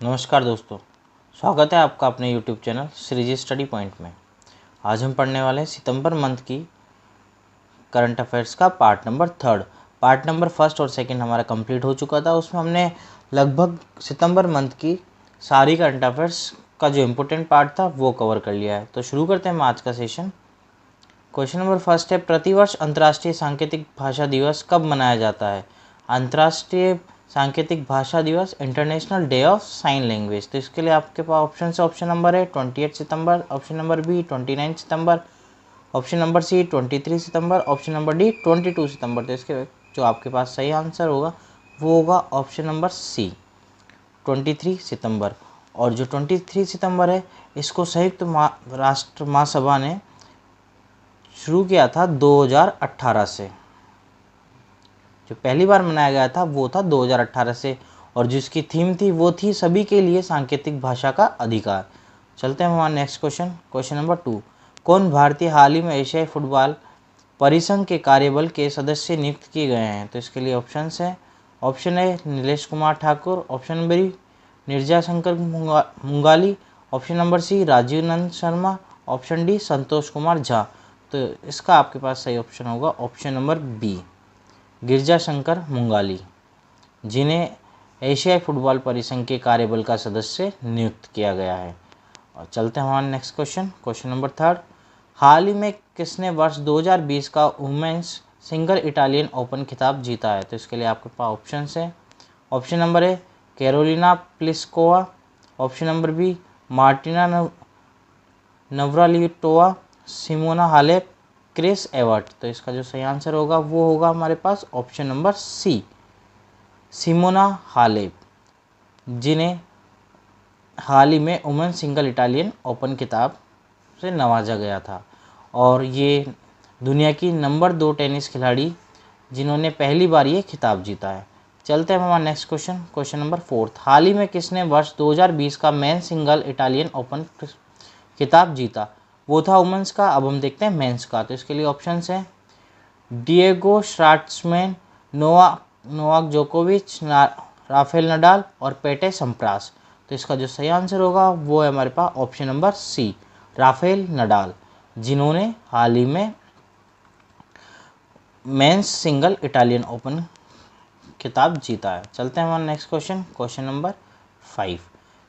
नमस्कार दोस्तों, स्वागत है आपका अपने YouTube channel Shreeji study point में। आज हम पढ़ने वाले हैं सितंबर मंथ की करंट अफेयर्स का पार्ट नंबर 3। पार्ट नंबर 1 और 2 हमारा कंप्लीट हो चुका था। उसमें हमने लगभग सितंबर मंथ की सारी करंट अफेयर्स का जो इम्पोर्टेंट पार्ट था वो कवर कर लिया है। तो शुरू करते हैं हम आज का सेशन। क्वेश्चन नंबर 1 है, प्रतिवर्ष अंतर्राष्ट्रीय सांकेतिक भाषा दिवस कब मनाया जाता है? अंतर्राष्ट्रीय सांकेतिक भाषा दिवस, international day of sine language. तो इसके लिए आपके पास ऑप्शन है, ऑप्शन नंबर है 28 सितंबर, ऑप्शन नंबर बी 29 सितंबर, ऑप्शन नंबर सी 23 सितंबर, ऑप्शन नंबर डी 22 सितंबर। तो इसके जो आपके पास सही आंसर होगा वो होगा ऑप्शन नंबर सी 23 सितंबर। और जो 23 सितंबर है इसको संयुक्त राष्ट्र महासभा ने शुरू किया था 2018 से। जो पहली बार मनाया गया था वो था 2018 से, और जिसकी थीम थी वो थी सभी के लिए सांकेतिक भाषा का अधिकार। चलते हैं हमारा नेक्स्ट क्वेश्चन। क्वेश्चन नंबर 2, कौन भारतीय हाल ही में एशियाई फुटबॉल परिसंघ के कार्यबल के सदस्य नियुक्त किए गए हैं? तो इसके लिए ऑप्शन है, option A Nilesh Kumar Thakur, option number B Nirja Shankar Mungali, option number C Rajiv Nand Sharma, option D Santosh Kumar Jha. तो इसका आपके पास सही ऑप्शन होगा option number B Girja Shankar Mungali, जिन्हें एशियाई फुटबॉल परिसंघ के कार्यबल का सदस्य नियुक्त किया गया है। और चलते हैं हमारे नेक्स्ट क्वेश्चन। क्वेश्चन नंबर 3, हाल ही में किसने वर्ष 2020 का वुमेन्स सिंगल इटालियन ओपन खिताब जीता है? तो इसके लिए आपके पास ऑप्शन है, option number A Karolina Pliskova, option number B Martina Navratilova, Simona Halep, Chris Evert. तो इसका जो सही आंसर होगा वो होगा हमारे पास option number C Simona Halep, जिन्हें हाल ही में वुमेन सिंगल इटालियन ओपन खिताब से नवाजा गया था। और ये दुनिया की नंबर 2 टेनिस खिलाड़ी जिन्होंने पहली बार ये खिताब जीता है। चलते हैं हमारा नेक्स्ट क्वेश्चन। क्वेश्चन नंबर 4, हाल ही में किसने वर्ष 2020 का मेन सिंगल इटालियन ओपन खिताब जीता? वो था वुमेन्स का, अब हम देखते हैं मेंस का। तो इसके लिए ऑप्शंस हैं डिएगो श्वार्ट्जमैन, नोवाक जोकोविच, राफेल नडाल और पेटे संप्रास। तो इसका जो सही आंसर होगा वो है हमारे पास option number C Rafael Nadal, जिन्होंने हाल ही में मेंस सिंगल इटालियन ओपन खिताब जीता है। चलते हैं हमारा नेक्स्ट क्वेश्चन। क्वेश्चन नंबर 5,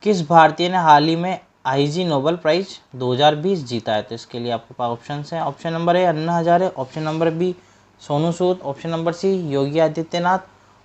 किस भारतीय ने हाल ही में आईजी नोबेल प्राइज 2020 जीता है? तो इसके लिए आपके पास ऑप्शन हैं, option number A Anna Hazare, option number B Sonu Sood, option number C Yogi Adityanath,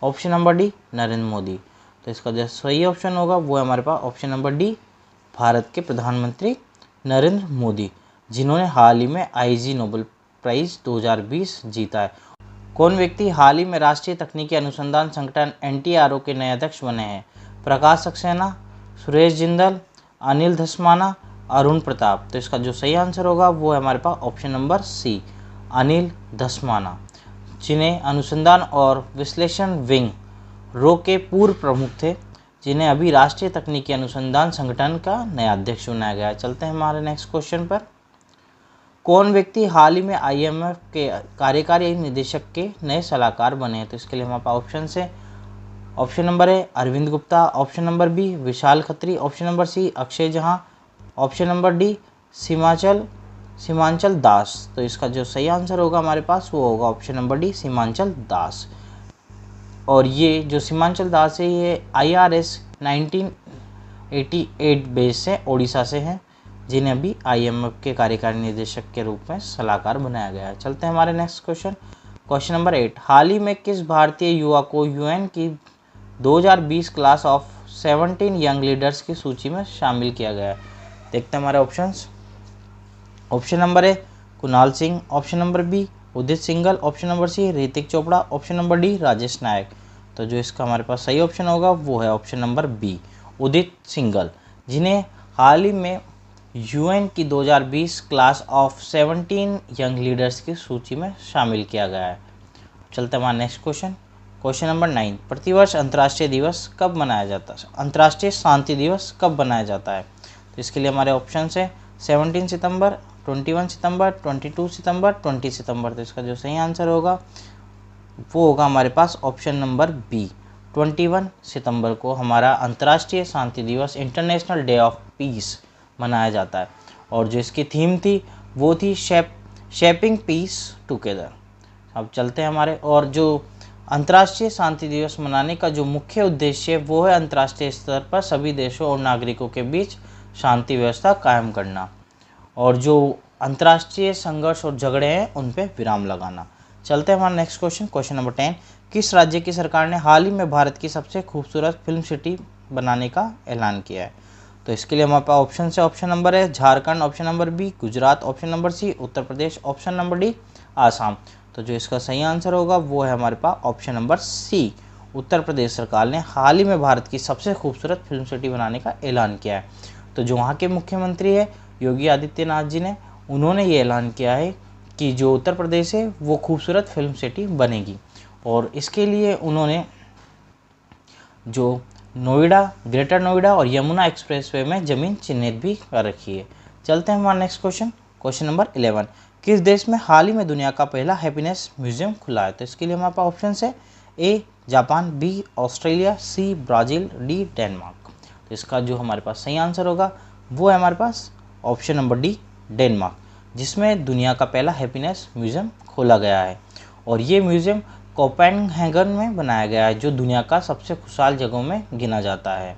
option number D Narendra Modi. तो इसका जो सही ऑप्शन होगा वो है हमारे पास ऑप्शन नंबर डी भारत के प्रधानमंत्री नरेंद्र मोदी, जिन्होंने हाल ही में आईजी नोबेल प्राइज 2020 जीता है। कौन व्यक्ति हाल ही में राष्ट्रीय तकनीकी अनुसंधान संगठन NTRO के नए अध्यक्ष बने हैं? प्रकाश सक्सेना, सुरेश जिंदल, अनिल धस्माना, अरुण प्रताप। तो इसका जो सही आंसर होगा वो है हमारे पास option number C Anil Dhasmana, जिन्हें अनुसंधान और विश्लेषण विंग रो के पूर्व प्रमुख थे, जिन्हें अभी राष्ट्रीय तकनीकी अनुसंधान संगठन का नया अध्यक्ष बनाया गया है। चलते हैं हमारे नेक्स्ट क्वेश्चन पर। कौन व्यक्ति हाल ही में IMF के कार्यकारी निदेशक के नए सलाहकार बने हैं? तो इसके लिए हमारे पास ऑप्शन है, option number A Arvind Gupta, option number B Vishal Khatri, option number C Akshay Jahan, option number D Seemanchal Das. तो इसका जो सही आंसर होगा हमारे पास वो होगा ऑप्शन नंबर डी सीमांचल दास। और ये जो सीमांचल दास है ये IRS 1988 बेस से ओडिशा से हैं, जिन्हें अभी IMF के कार्यकारी निदेशक के रूप में सलाहकार बनाया गया है। चलते हैं हमारे नेक्स्ट क्वेश्चन। क्वेश्चन नंबर 8, हाल ही में किस भारतीय युवा को UN की 2020 क्लास ऑफ 17 यंग लीडर्स की सूची में शामिल किया गया है? देखते हैं हमारे options. Option number A Kunal Singh, option number B Udit Singhal, option number C Hrithik Chopra, option number D Rajesh Nayak. तो जो इसका हमारे पास सही ऑप्शन होगा वो है option number B Udit Singhal, जिन्हें हाल ही में UN की 2020 क्लास ऑफ 17 यंग लीडर्स की सूची में शामिल किया गया है। चलते हैं हमारा नेक्स्ट क्वेश्चन। क्वेश्चन नंबर 9, प्रतिवर्ष अंतर्राष्ट्रीय दिवस कब मनाया जाता है? अंतर्राष्ट्रीय शांति दिवस कब मनाया जाता है? तो इसके लिए हमारे ऑप्शन है 17 सितंबर, 21 सितंबर, 22 सितंबर, 20 सितंबर। तो इसका जो सही आंसर होगा वो होगा हमारे पास ऑप्शन नंबर बी 21 सितंबर को हमारा अंतर्राष्ट्रीय शांति दिवस इंटरनेशनल डे ऑफ पीस मनाया जाता है। और जो इसकी थीम थी वो थी शेपिंग पीस टुगेदर। अब चलते हैं हमारे, और जो अंतर्राष्ट्रीय शांति दिवस मनाने का जो मुख्य उद्देश्य है वो है अंतर्राष्ट्रीय स्तर पर सभी देशों और नागरिकों के बीच शांति व्यवस्था कायम करना और जो अंतर्राष्ट्रीय संघर्ष और झगड़े हैं उन पे विराम लगाना। चलते हैं हमारा नेक्स्ट क्वेश्चन, क्वेश्चन नंबर 10। किस राज्य की सरकार ने हाल ही में भारत की सबसे खूबसूरत फिल्म सिटी बनाने का ऐलान किया है? तो इसके लिए हमारे पास ऑप्शन है, ऑप्शन नंबर है Jharkhand, option number B Gujarat, option number C Uttar Pradesh, option number D Assam. तो जो इसका सही आंसर होगा वो है हमारे पास ऑप्शन नंबर सी, उत्तर प्रदेश सरकार ने हाल ही में भारत की सबसे खूबसूरत फिल्म सिटी बनाने का ऐलान किया है। तो जो वहाँ के मुख्यमंत्री है योगी आदित्यनाथ जी ने, उन्होंने ये ऐलान किया है कि जो उत्तर प्रदेश है वो खूबसूरत फिल्म सिटी बनेगी और इसके लिए उन्होंने जो नोएडा, ग्रेटर नोएडा और यमुना एक्सप्रेसवे में ज़मीन चिन्हित भी कर रखी है। चलते हैं हमारा नेक्स्ट क्वेश्चन, क्वेश्चन नंबर 11। किस देश में हाल ही में दुनिया का पहला हैप्पीनेस म्यूजियम खुला है? तो इसके लिए हमारे पास ऑप्शन है A Japan, B Australia, C Brazil, D Denmark. तो इसका जो हमारे पास सही आंसर होगा वो है हमारे पास ऑप्शन नंबर डी डेनमार्क, जिसमें दुनिया का पहला हैप्पीनेस म्यूजियम खोला गया है। और ये म्यूजियम कोपेनहेगन में बनाया गया है जो दुनिया का सबसे खुशहाल जगहों में गिना जाता है।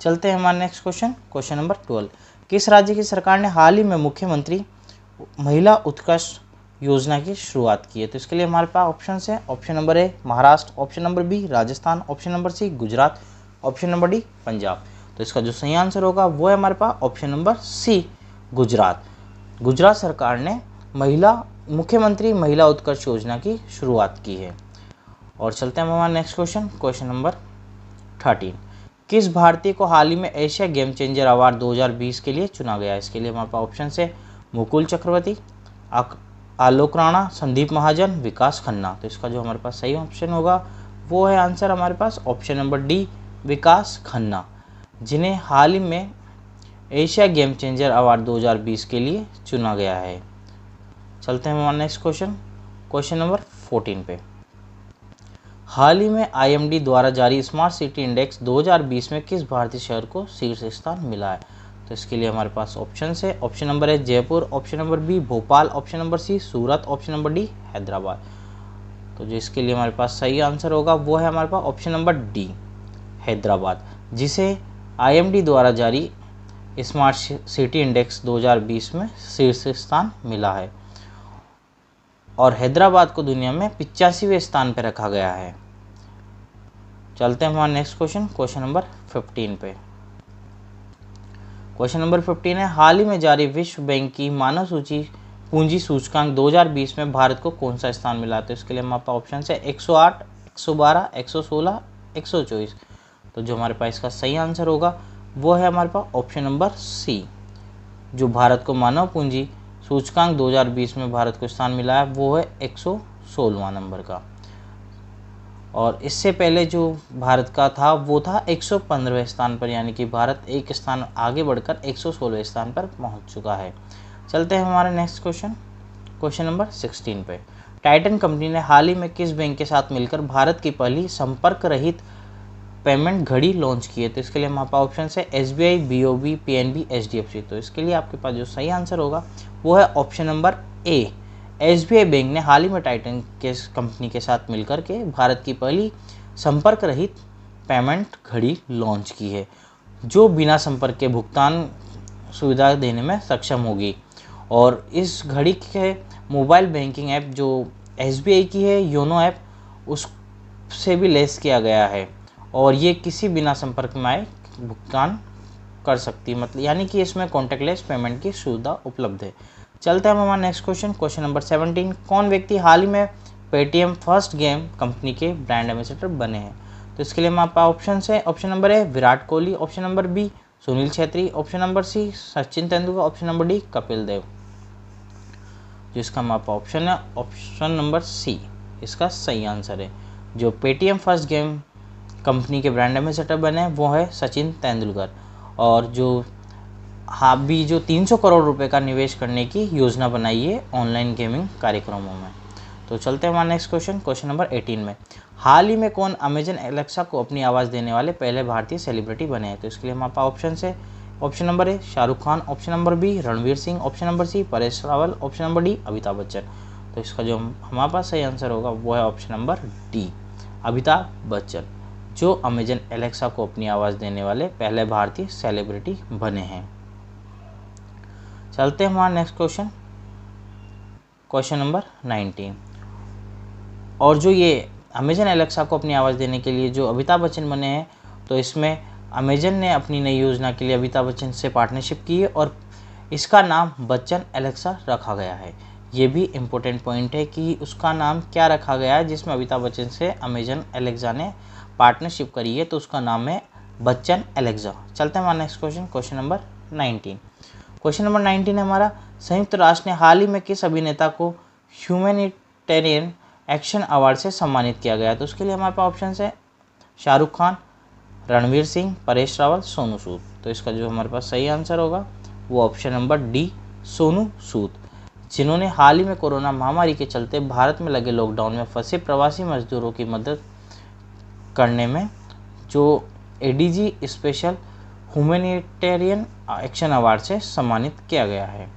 चलते हैं हमारा नेक्स्ट क्वेश्चन, क्वेश्चन नंबर 12। किस राज्य की सरकार ने हाल ही में मुख्यमंत्री महिला उत्कर्ष योजना की शुरुआत की है? तो इसके लिए हमारे पास ऑप्शन है, option number A Maharashtra, option number B Rajasthan, option number C Gujarat, option number D Punjab. तो इसका जो सही आंसर होगा वो है हमारे पास option number C Gujarat. Gujarat सरकार ने मुख्यमंत्री महिला उत्कर्ष योजना की शुरुआत की है। और चलते हैं हमारा नेक्स्ट क्वेश्चन, क्वेश्चन नंबर 13। किस भारतीय को हाल ही में एशिया गेम चेंजर अवार्ड 2020 के लिए चुना गया है? इसके लिए हमारे पास ऑप्शन है मुकुल चक्रवर्ती, आलोक राणा, संदीप महाजन, विकास खन्ना। तो इसका जो हमारे पास सही ऑप्शन होगा वो है आंसर हमारे पास ऑप्शन नंबर डी विकास खन्ना, जिन्हें हाल ही में एशिया गेम चेंजर अवार्ड 2020 के लिए चुना गया है। चलते हैं हमारा नेक्स्ट क्वेश्चन, क्वेश्चन नंबर 14 पे। हाल ही में IMD द्वारा जारी स्मार्ट सिटी इंडेक्स 2020 में किस भारतीय शहर को शीर्ष स्थान मिला है? तो इसके लिए हमारे पास ऑप्शन है, ऑप्शन नंबर है Jaipur, option number B Bhopal, option number C Surat, option number D Hyderabad. तो जो इसके लिए हमारे पास सही आंसर होगा वो है हमारे पास ऑप्शन नंबर डी हैदराबाद, जिसे IMD द्वारा जारी स्मार्ट सिटी इंडेक्स 2020 में शीर्ष स्थान मिला है और हैदराबाद को दुनिया में 85वें स्थान पर रखा गया है। चलते हैं हमारा नेक्स्ट क्वेश्चन, क्वेश्चन नंबर 15 पे। क्वेश्चन नंबर 15 है, हाल ही में जारी विश्व बैंक की मानव सूची पूंजी सूचकांक 2020 में भारत को कौन सा स्थान मिला? तो इसके लिए हमारे पास ऑप्शन है 108, 112, 116, 124। तो जो हमारे पास इसका सही आंसर होगा वो है हमारे पास ऑप्शन नंबर सी, जो भारत को मानव पूंजी सूचकांक 2020 में भारत को स्थान मिला है वो है 116वां नंबर का। और इससे पहले जो भारत का था वो था 115वें स्थान पर, यानी कि भारत एक स्थान आगे बढ़कर 116वें स्थान पर पहुंच चुका है। चलते हैं हमारे नेक्स्ट क्वेश्चन, क्वेश्चन नंबर 16 पे। टाइटन कंपनी ने हाल ही में किस बैंक के साथ मिलकर भारत की पहली संपर्क रहित पेमेंट घड़ी लॉन्च की है? तो इसके लिए हमारे पास ऑप्शन है SBI, BOB, PNB, HDFC। तो इसके लिए आपके पास जो सही आंसर होगा वो है ऑप्शन नंबर ए, SBI बैंक ने हाल ही में टाइटन के कंपनी के साथ मिलकर के भारत की पहली संपर्क रहित पेमेंट घड़ी लॉन्च की है, जो बिना संपर्क के भुगतान सुविधा देने में सक्षम होगी। और इस घड़ी के मोबाइल बैंकिंग ऐप जो SBI की है योनो ऐप, उससे भी लेस किया गया है और ये किसी बिना संपर्क में आए भुगतान कर सकती है, मतलब यानी कि इसमें कॉन्टैक्टलेस पेमेंट की सुविधा उपलब्ध है। चलते हैं हमारा नेक्स्ट क्वेश्चन, क्वेश्चन नंबर 17। कौन व्यक्ति हाल ही में पेटीएम फर्स्ट गेम कंपनी के ब्रांड एम्बेसडर बने हैं? तो इसके लिए हमारे पास ऑप्शन है, option number A Virat Kohli, option number B Sunil Chhetri, option number C Sachin Tendulkar, option number D Kapil Dev. जिसका हमारे पास ऑप्शन है ऑप्शन नंबर सी, इसका सही आंसर है। जो पेटीएम फर्स्ट गेम कंपनी के ब्रांड एम्बेसडर बने हैं वो है सचिन तेंदुलकर, और जो भी जो 300 करोड़ रुपए का निवेश करने की योजना बनाई है ऑनलाइन गेमिंग कार्यक्रमों में। तो चलते हैं हमारे नेक्स्ट क्वेश्चन, क्वेश्चन नंबर 18 में। हाल ही में कौन अमेजन एलेक्सा को अपनी आवाज़ देने वाले पहले भारतीय सेलिब्रिटी बने हैं? तो इसके लिए हमारे पास ऑप्शन है, option number A Shahrukh Khan, option number B Ranveer Singh, option number C Paresh Rawal, option number D Amitabh Bachchan. तो इसका जो हमारे पास सही आंसर होगा वो है option number D Amitabh Bachchan, जो अमेजन एलेक्सा को अपनी आवाज़ देने वाले पहले भारतीय सेलिब्रिटी बने हैं। चलते हैं हमारा नेक्स्ट क्वेश्चन, क्वेश्चन नंबर 19। और जो ये अमेजन एलेक्सा को अपनी आवाज़ देने के लिए जो अमिताभ बच्चन बने हैं, तो इसमें अमेजन ने अपनी नई योजना के लिए अमिताभ बच्चन से पार्टनरशिप की है और इसका नाम बच्चन एलेक्सा रखा गया है। ये भी इम्पोर्टेंट पॉइंट है कि उसका नाम क्या रखा गया है, जिसमें अमिताभ बच्चन से अमेजन एलेक्सा ने पार्टनरशिप करी है, तो उसका नाम है बच्चन एलेक्सा। चलते हैं हमारा next question, question number 19। Question number 19 है हमारा, संयुक्त राष्ट्र ने हाल ही में किस अभिनेता को ह्यूमैनिटेरियन एक्शन अवार्ड से सम्मानित किया गया? तो उसके लिए हमारे पास ऑप्शन है शाहरुख खान, रणवीर सिंह, परेश रावल, सोनू सूद। तो इसका जो हमारे पास सही आंसर होगा वो option number D Sonu Sood, जिन्होंने हाल ही में कोरोना महामारी के चलते भारत में लगे लॉकडाउन में फंसे प्रवासी मजदूरों की मदद करने में जो ADG special humanitarian action award से सम्मानित किया गया है।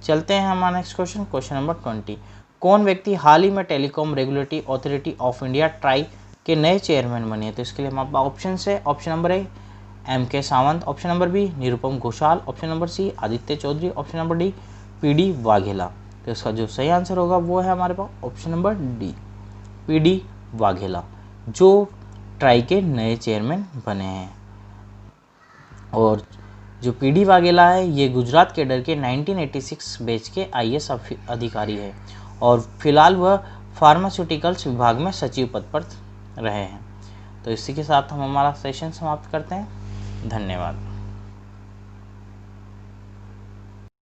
चलते हैं हमारा नेक्स्ट क्वेश्चन, क्वेश्चन नंबर 20। कौन व्यक्ति हाल ही में telecom regulatory authority of India TRAI के नए चेयरमैन बने हैं? तो इसके लिए हमारे पास ऑप्शन है, option number A MK Sawant, option number B Nirupam Ghoshal, option number C Aditya Chaudhary, option number D PD Vaghela. तो इसका जो सही आंसर होगा वो है हमारे पास option number D PD Vaghela, जो ट्राई के नए चेयरमैन बने हैं। और जो PD वाघेला है ये गुजरात कैडर के 1986 बैच के IAS अधिकारी है और फिलहाल वह फार्मास्यूटिकल्स विभाग में सचिव पद पर रहे हैं। तो इसी के साथ हम हमारा सेशन समाप्त करते हैं। धन्यवाद।